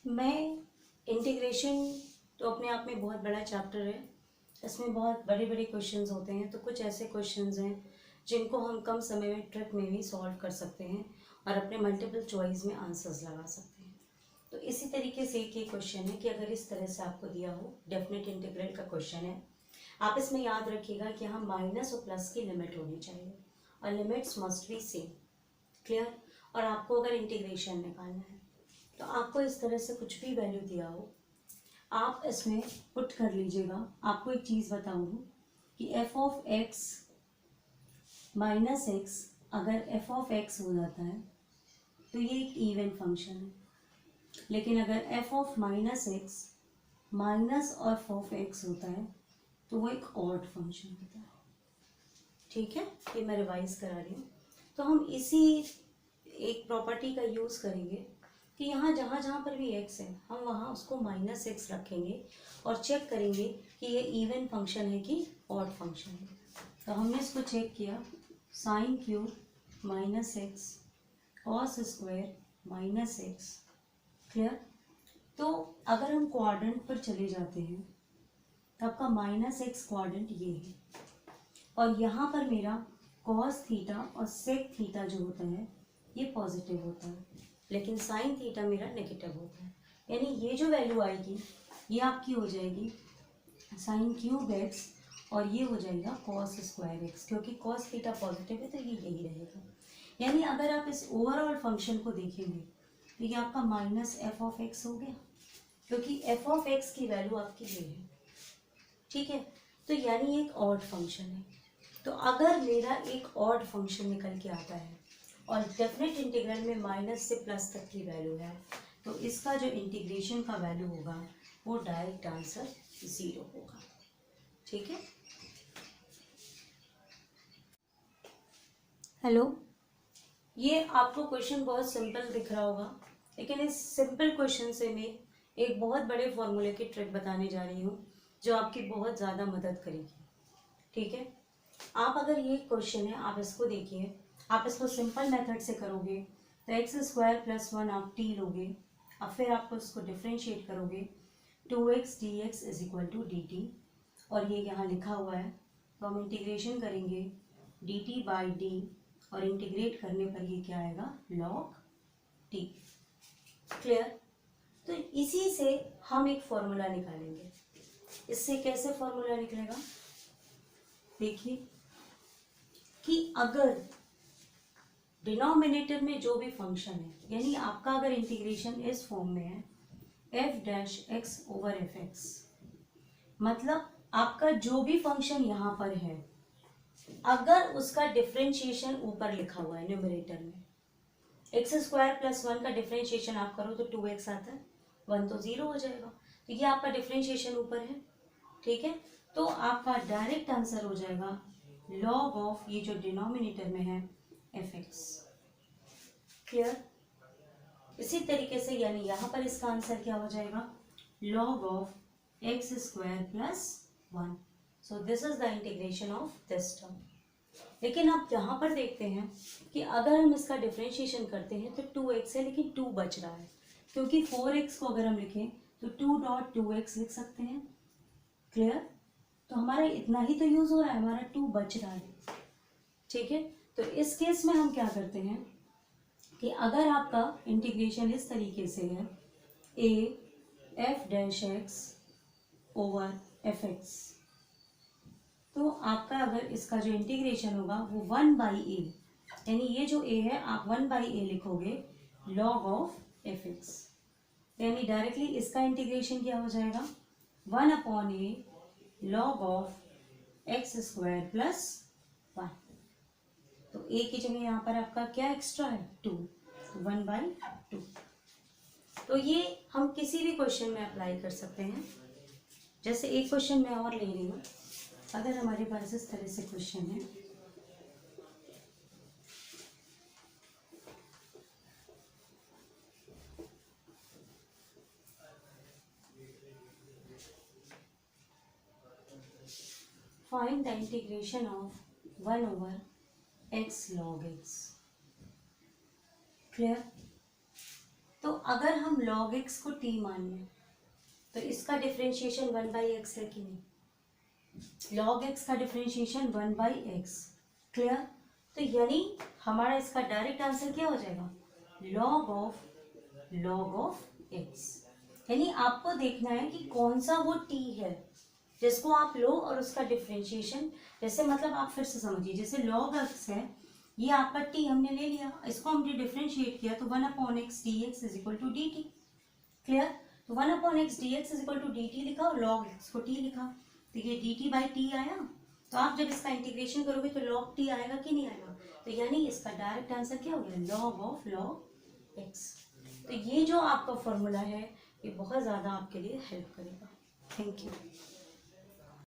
मैं इंटीग्रेशन तो अपने आप में बहुत बड़ा चैप्टर है, इसमें बहुत बड़े बड़े क्वेश्चंस होते हैं। तो कुछ ऐसे क्वेश्चंस हैं जिनको हम कम समय में ट्रिक में भी सॉल्व कर सकते हैं और अपने मल्टीपल चॉइस में आंसर्स लगा सकते हैं। तो इसी तरीके से एक ये क्वेश्चन है कि अगर इस तरह से आपको दिया हो, डेफिनेट इंटीग्रल का क्वेश्चन है, आप इसमें याद रखिएगा कि यहाँ माइनस और प्लस की लिमिट होनी चाहिए और limits must be same. Clear. और आपको अगर इंटीग्रेशन निकालना है तो आपको इस तरह से कुछ भी वैल्यू दिया हो, आप इसमें पुट कर लीजिएगा। आपको एक चीज़ बताऊंगी कि F of x minus x, अगर एफ ऑफ एक्स हो जाता है तो ये एक इवन फंक्शन है, लेकिन अगर F of minus x minus of x होता है तो वो एक ऑड फंक्शन होता है। ठीक है, ये मैं रिवाइज करा रही हूँ। तो हम इसी एक प्रॉपर्टी का यूज़ करेंगे कि यहाँ जहाँ जहाँ पर भी x है हम वहाँ उसको माइनस एक्स रखेंगे और चेक करेंगे कि ये इवन फंक्शन है कि ऑड फंक्शन है। तो हमने इसको चेक किया, sine cube minus x cos square minus x. Clear. तो अगर हम क्वाड्रेंट पर चले जाते हैं तो आपका माइनस एक्स क्वाड्रेंट ये है और यहाँ पर मेरा कॉस थीटा और सेक थीटा जो होता है ये पॉजिटिव होता है, लेकिन साइन थीटा मेरा नेगेटिव होता है। यानी ये जो वैल्यू आएगी ये आपकी हो जाएगी साइन क्यूब एक्स और ये हो जाएगा कॉस स्क्वायर एक्स, क्योंकि कॉस थीटा पॉजिटिव है तो ये यही रहेगा। यानी अगर आप इस ओवरऑल फंक्शन को देखेंगे तो ये आपका माइनस एफ ऑफ एक्स हो गया, क्योंकि एफ ऑफ एक्स की वैल्यू आपकी ये है। ठीक है, तो यानी एक ऑड फंक्शन है। तो अगर मेरा एक ऑड फंक्शन निकल के आता है और डेफिनेट इंटीग्रल में माइनस से प्लस तक की वैल्यू है तो इसका जो इंटीग्रेशन का वैल्यू होगा वो डायरेक्ट आंसर 0 होगा। ठीक है। हेलो, ये आपको क्वेश्चन बहुत सिंपल दिख रहा होगा, लेकिन इस सिंपल क्वेश्चन से मैं एक बहुत बड़े फॉर्मूले की ट्रिक बताने जा रही हूँ जो आपकी बहुत ज़्यादा मदद करेगी। ठीक है, आप अगर ये क्वेश्चन है आप इसको देखिए, आप इसको सिंपल मेथड से करोगे तो एक्स स्क्वायर प्लस 1 आप टी लोगे, अब फिर आपको इसको डिफ्रेंशिएट करोगे 2x dx is equal to d t, और ये यहाँ लिखा हुआ है तो हम इंटीग्रेशन करेंगे dt बाई डी और इंटीग्रेट करने पर ये क्या आएगा log t। क्लियर। तो इसी से हम एक फॉर्मूला निकालेंगे। इससे कैसे फॉर्मूला निकलेगा, देखिए कि अगर डिनोमिनेटर में जो भी फंक्शन है, यानी आपका अगर इंटीग्रेशन इस फॉर्म में है F dash x over F x, मतलब आपका जो भी फंक्शन यहाँ पर है अगर उसका डिफ्रेंशिएशन ऊपर लिखा हुआ है न्यूमरेटर में, एक्स स्क्वायर प्लस 1 का डिफ्रेंशिएशन आप करो तो 2x आता है, 1 तो 0 हो जाएगा। तो ये आपका डिफ्रेंशिएशन ऊपर है। ठीक है, तो आपका डायरेक्ट आंसर हो जाएगा log ऑफ ये जो डिनोमिनेटर में है एफ एक्स। क्लियर। इसी तरीके से यानी यहाँ पर इसका आंसर क्या हो जाएगा log of x square plus 1। So this is the integration of this term. लेकिन आप यहाँ पर देखते हैं कि अगर हम इसका डिफ्रेंशिएशन करते हैं तो 2x है लेकिन 2 बच रहा है, क्योंकि 4x को अगर हम लिखें तो 2.2x लिख सकते हैं। क्लियर। तो हमारा इतना ही तो यूज हो रहा है, हमारा 2 बच रहा है। ठीक है, तो इस केस में हम क्या करते हैं कि अगर आपका इंटीग्रेशन इस तरीके से है a F dash x over F x, तो आपका अगर इसका जो इंटीग्रेशन होगा वो 1/a, यानी ये जो a है आप 1/a लिखोगे log ऑफ एफ एक्स, यानी डायरेक्टली इसका इंटीग्रेशन क्या हो जाएगा 1/a log of x square plus 1। तो a की जगह यहाँ पर आपका क्या एक्स्ट्रा है 2, 1/2। तो ये हम किसी भी क्वेश्चन में अप्लाई कर सकते हैं। जैसे एक क्वेश्चन मैं और ले रही हूँ, अगर हमारे पास इस तरह से क्वेश्चन है find the integration of 1 over x log x। Clear. तो अगर हम log x को t मान लें तो इसका डिफरेंशिएशन 1/x है कि नहीं। log x का डिफरेंशिएशन 1/x, क्लियर। तो यानी हमारा इसका डायरेक्ट आंसर क्या हो जाएगा, log ऑफ x। यानी आपको देखना है कि कौन सा वो t है जिसको आप लो और उसका डिफरेंशिएशन, जैसे मतलब आप फिर से समझिए, जैसे log x है, ये आपका t हमने ले लिया, इसको हमने डिफरेंशिएट किया तो 1/x dx is equal to dt, clear. तो 1/x dx is equal to dt लिखा और log x को t लिखा, तो ये dt बाई t आया। तो आप जब इसका इंटीग्रेशन करोगे तो log t आएगा कि नहीं आएगा, तो यानी इसका डायरेक्ट आंसर क्या हो गया, log x। तो ये जो आपका फॉर्मूला है ये बहुत ज़्यादा आपके लिए हेल्प करेगा। Thank you.